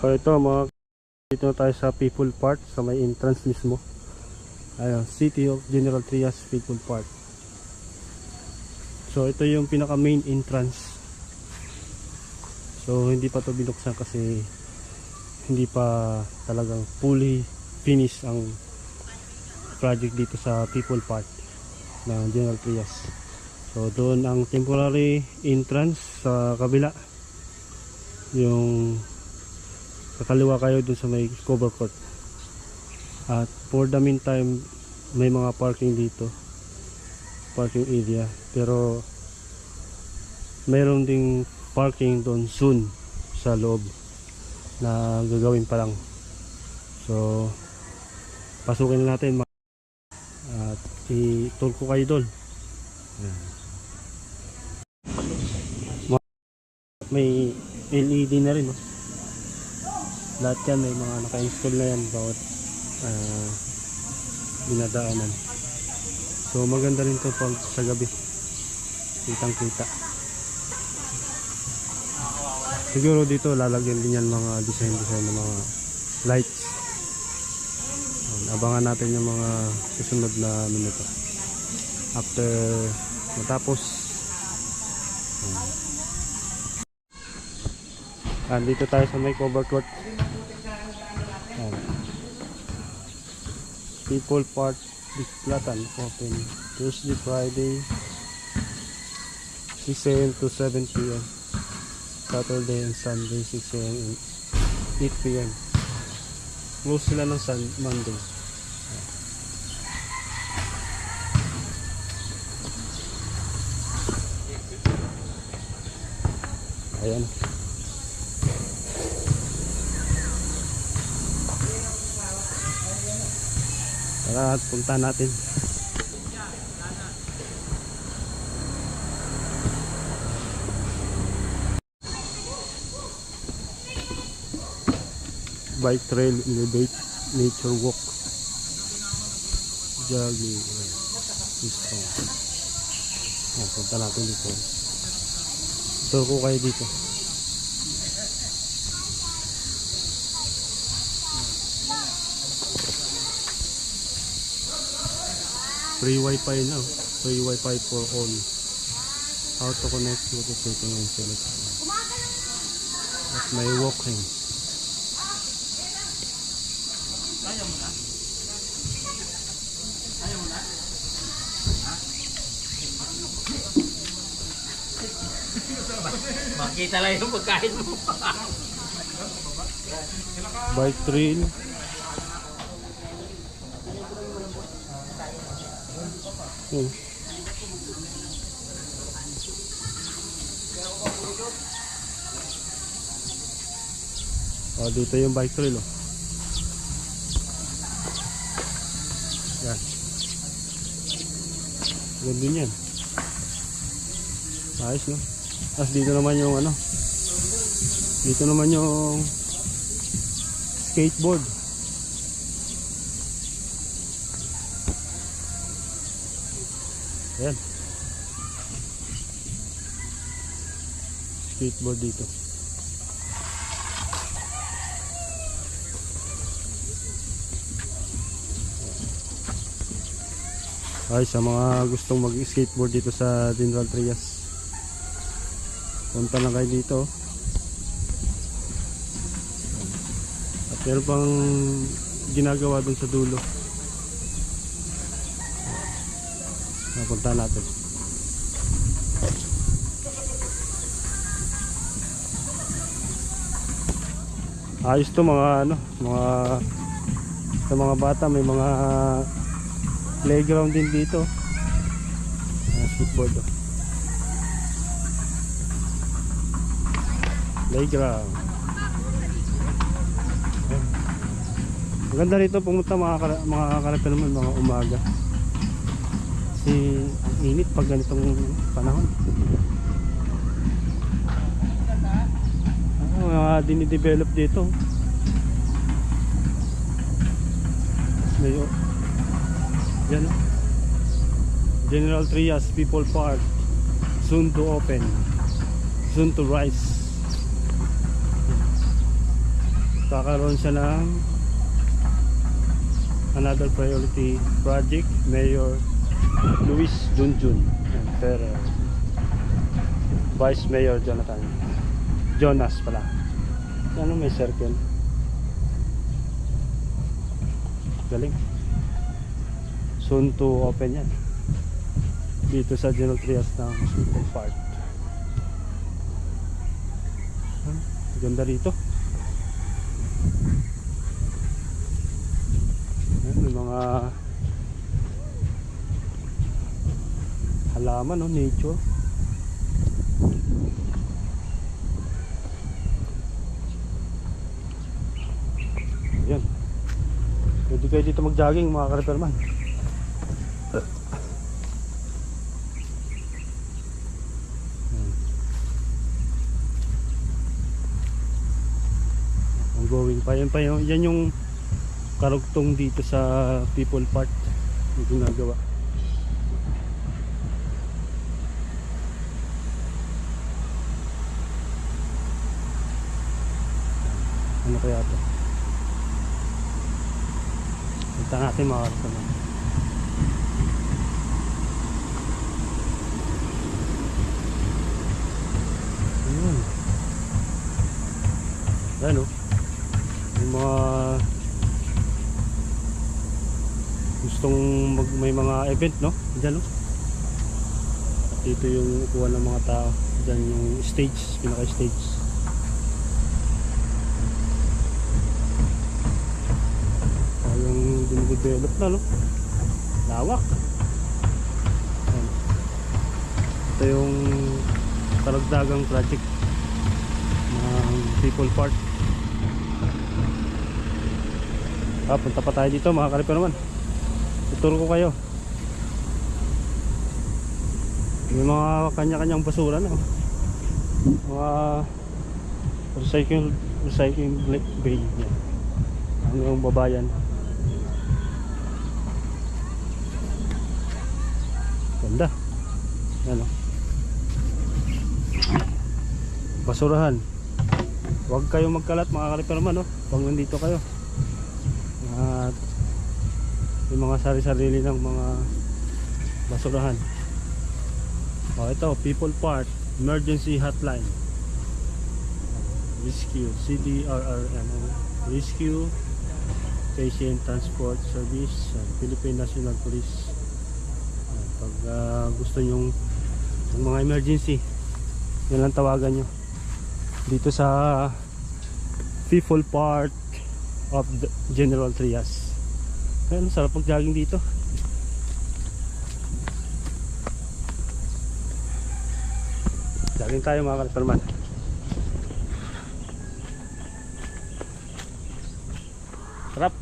So ito mga, dito na tayo sa People Park, sa may entrance mismo. Ayun, City of General Trias People Park. So ito yung pinaka main entrance. So hindi pa to binuksan kasi hindi pa talagang fully finished ang project dito sa People Park ng General Trias. So doon ang temporary entrance sa kabila, yung sa kaliwa kayo dun sa may cover court. At for the meantime may mga parking dito, parking area, pero mayroon ding parking doon soon sa loob na gagawin pa lang. So pasukin na natin at i-tour ko kayo doon. May LED na rin, no? Lahat yan may mga naka-install na yan bawat dinadaanan. So maganda rin to pag sa gabi, kitang kita. Siguro dito lalagyan din yan mga design ng mga lights. Abangan natin yung mga susunod na minuto after matapos. Dito tayo sa may cover court. People Park Displatan open Thursday, Friday 6 AM to 7 PM, Saturday and Sunday 6 AM and 8 PM. Close sila ng Monday. Ayan. Tara at punta natin. Bike trail, elevate, nature walk, jogging, dito. Punta natin dito. Tour ko kayo dito. Free wifi now. Free wifi for all. How to connect, what is setting and select. At may walking. Makita lang yung pagkain mo. Bike trail. Oh, dito yung bike trail, oh. Yan. Ganda yan. Ayos, no? Tapos dito naman yung ano, dito naman yung skateboard. Ayan, skateboard dito. Ay, sa mga gustong mag-skateboard dito sa General Trias, punta lang kayo dito. At meron pang ginagawa dun sa dulo. Napunta natin. Ayos to mga ano, sa mga bata, may mga playground din dito. Skateboard, oh. Playground. Maganda rito pumunta, makakakalata naman mga umaga. Kasi ang init pag ganitong panahon. Mga dinidevelop dito. Yan, General Trias People Park, soon to open, soon to rise. kakaroon siya ng another priority project. Mayor Luis Junjun and Ferrer, Vice Mayor Jonathan Jonas pala. Ano, may circle. Galing. Soon to open yan dito sa General Trias ng People Park. Ganda rito. May mga halaman, no? Nature. Yan. Pwede kayo dito mag-jogging, mga ka-repairman. Ongoing pa yan pa yun. Yan yung karugtong dito sa People Park yung ginagawa. Ano kaya ito? Punta natin mga kasama. Ayun. Yan o. Yung mga gustong may mga event, no? Diyan, no? At dito yung upuan ng mga tao. Diyan yung stage, pinaka-stage. Yung dinidevelop na, no? Lawak. Ayan. Ito yung karagdagang project ng People Park. Punta pa tayo dito mga ka-repairman. Ituro ko kayo. May mga kanya-kanyang basura na. Mga recycling bay niya. Ano yung babayan. Ganda. Ano? Basurahan. Huwag kayong magkalat mga ka-repairman, no? Pag nandito kayo. At yung mga sari-sarili ng mga basurahan. Ito, People Park Emergency Hotline. Rescue, CDRRMO, Rescue Patient Transport Service, Philippine National Police. Pag gusto nyong ng mga emergency, yan lang tawagan nyo dito sa People Park of the General Trias. Ayan, sarap mag-jogging dito. Jogging tayo mga ka-repairman. Sarap.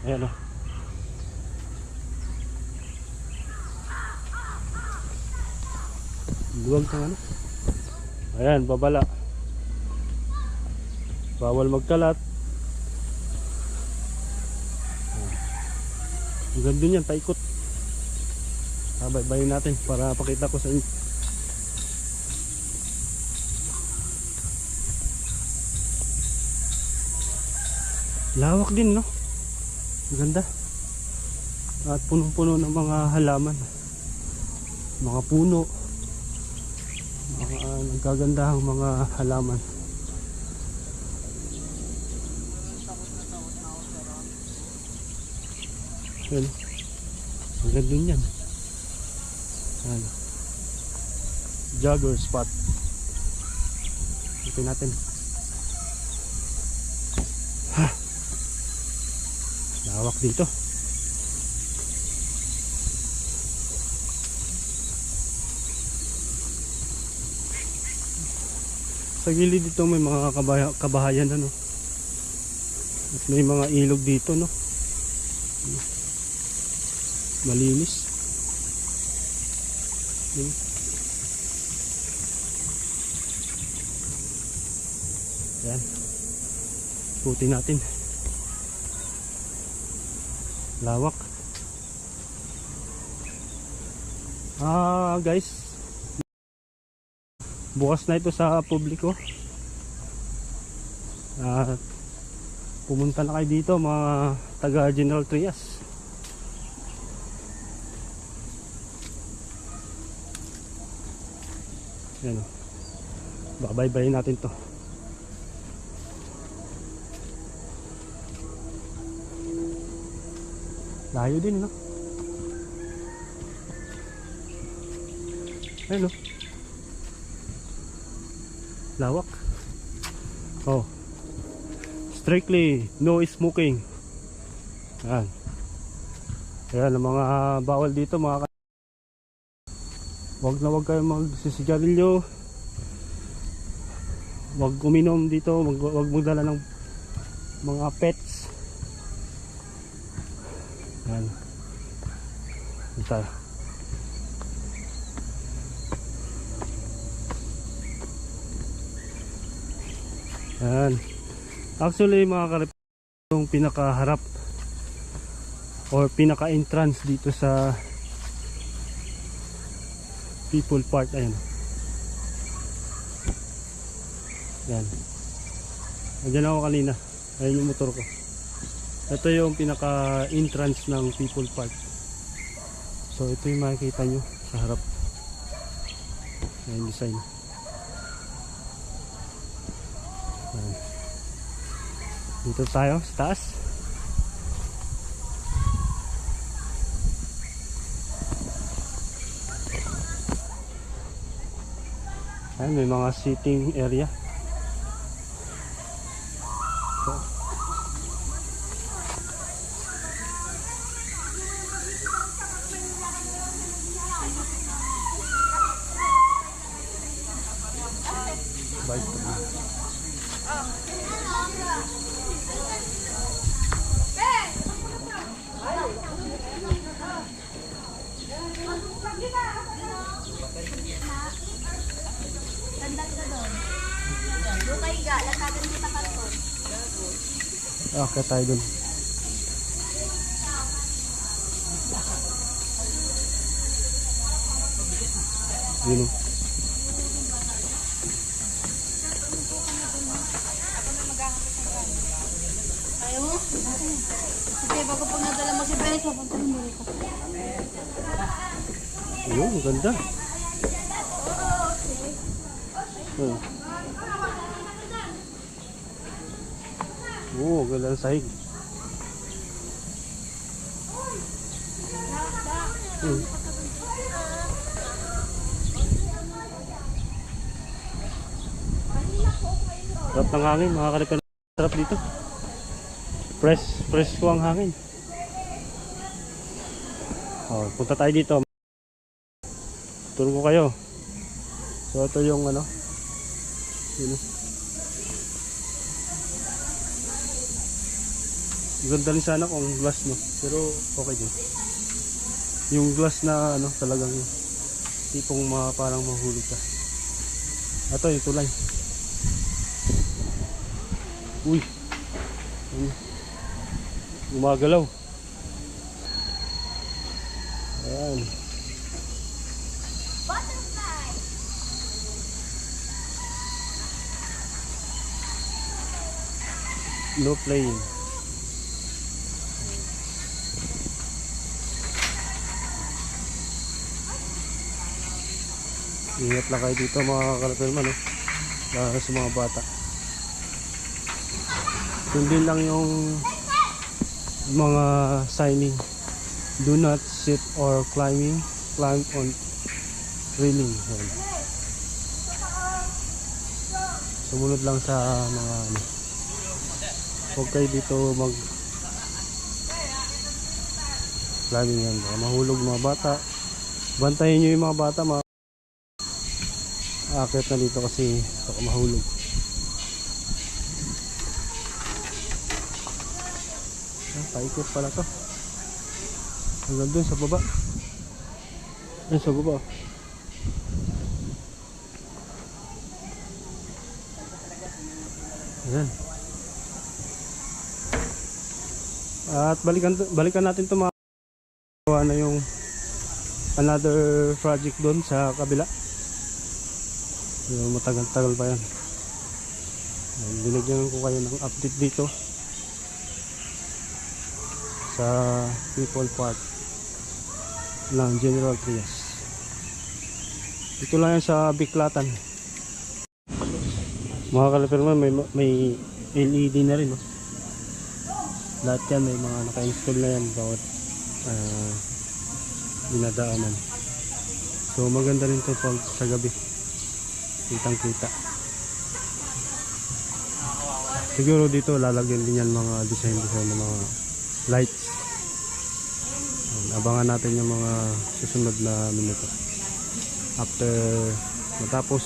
Ayan o. Luwag ng ano. Ayan, babala. Bawal magkalat. Ang ganda yan, paikot. Sabay-bayin natin para pakita ko sa inyo. Lawak din, no? Ang ganda. At punong-puno ng mga halaman. Mga puno. Mga nagkagandahang mga halaman. Yan. Ang ganda yan. Yan. Jogger spot. Ito natin. Ha! Lawak dito. Sa gilid dito may mga kabahayan, ano. At may mga ilog dito, no. Malinis. Ayan. Puti natin. Lawak. Guys, bukas na ito sa publiko. At pumunta na kayo dito mga taga General Trias. Yan, babaybayin natin to. Layo din, no? Ayun, no? Lawak. Oh, strictly no smoking. Yan. Ayan ang mga bawal dito, mga wag na wag kayo magsisigarilyo, wag uminom dito, wag magdala ng mga pets. Yan. Ito. Yan. Actually mga karep, yung pinakaharap or pinaka entrance dito sa People Park. Ayan. Yan. Andiyan ako kanina. Ayun yung motor ko. Ito yung pinaka entrance ng People Park. So ito yung makikita nyo sa harap. Ayan, design. Ayan. Dito tayo sa taas. Ayan, may mga sitting area. So, bye. Okay tayo dun. Yun o. Ayaw mo? Sige, bago pag nadala mo si Benny, papunta mo rito. Yun, ang ganda. Oh. Oo, ganda ang sahig. Sarap ng hangin, mga kalipan. Sarap dito. Fresh ko ang hangin. Oh, punta tayo dito. Turo ko kayo. So ito yung ano. Yun. Ganda rin sana kung glass, no, pero okay din. Yung glass na ano, talagang tipong parang mahulog ka. Ito yung tulay. Uy, gumagalaw. Ayan. No playing. Ingat lang kayo dito mga kalapirman, no? Lalo sa mga bata. Sundin lang yung mga signing. Do not sit or climb on railing. Sumunod lang sa mga ano. Huwag kayo dito mag climbing yan. Mahulog mga bata. Bantayin nyo yung mga bata. Akit na dito kasi baka mahulog. Paikot pala to. Hanggang dun sa baba. Ayun sa baba. Ayan. At balikan natin to, mga gawa na yung another project doon sa kabila. So, matagal-tagal pa yan. Binigyan ko kayo ng update dito sa People Park ng General Trias. Dito lang yan sa Biklatan. Mga kalaperman, may LED na rin, no? Lahat yan may mga naka-install na yan bawat dinadaanan. So maganda rin to pag sa gabi, kitang kita. Siguro dito lalagyan din yan mga design ng mga lights. Abangan natin yung mga susunod na minuto after matapos.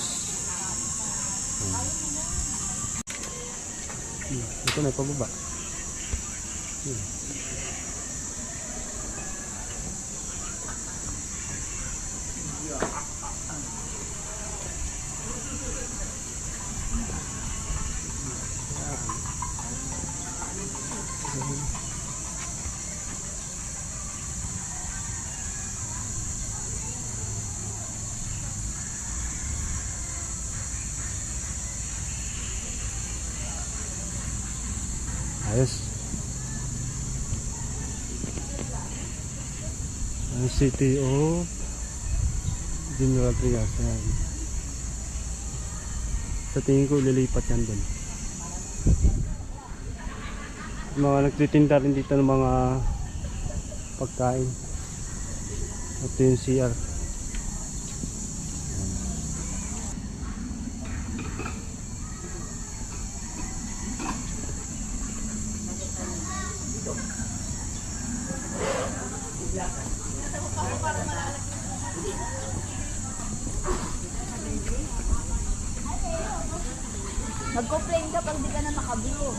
Ito na pababa. Ayos. Ang City of General Trias. Ayan. Sa tingin ko lilipat yan doon. Mga nagtitinda rin dito ng mga pagkain. Ito yung CR. Mag-complain ka pag di ka na nakablue.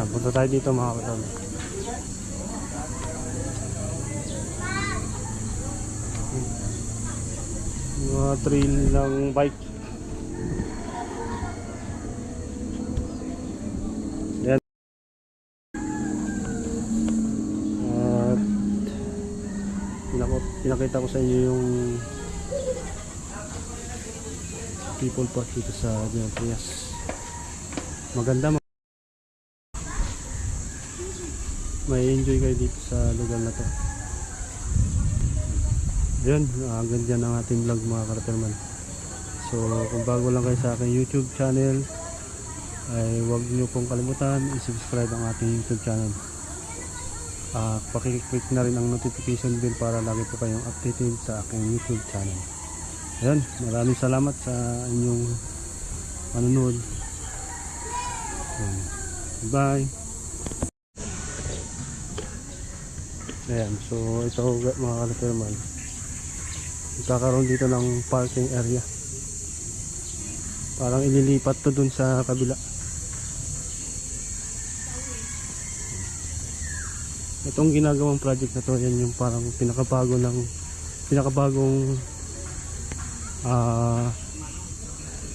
Punta tayo dito mga kasama. Mga trail ng bike. Yan. At pinakita ko sa inyo yung People Park dito sa General Trias. Maganda, may enjoy kayo dito sa lugar na to. Yun, ganda ng ating vlog mga karaterman. So kung bago lang kayo sa aking YouTube channel, ay huwag niyo pong kalimutan i-subscribe ang ating YouTube channel. Pakiclick na rin ang notification bell para lagi po kayong updated sa aking YouTube channel. Ayan, maraming salamat sa inyong panunood. Bye. Ayan, so ito mga kalaterman, magkakaroon dito ng parking area. Parang ililipat to dun sa kabila. Itong ginagawang project na to, yan yung parang pinakabagong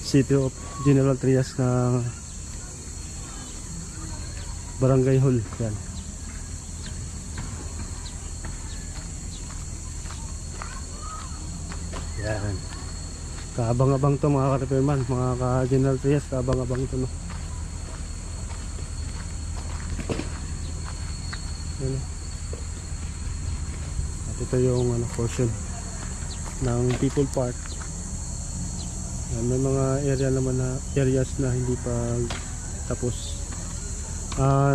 City of General Trias na Barangay Hall. Yan. Yan. Kaabang-abang to mga ka-repairman, mga ka-General Trias, kaabang-abang to, no. Yan. At ito yung portion ng People Park. Yan, may mga areas na hindi pa tapos.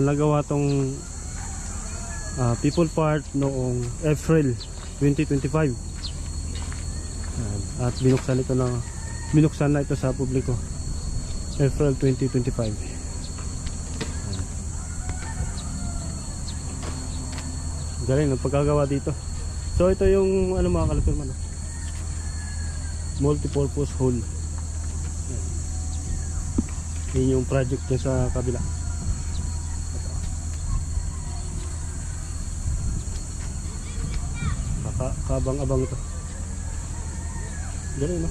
Nagawa tong People Park noong April 2025. At binuksan na ito sa publiko April 2025. Galing ang pagkagawa dito. So ito yung mga kalaterman, multipurpose hall. Yan yung project niya sa kabila. Kabang-abang ito. Galing, no?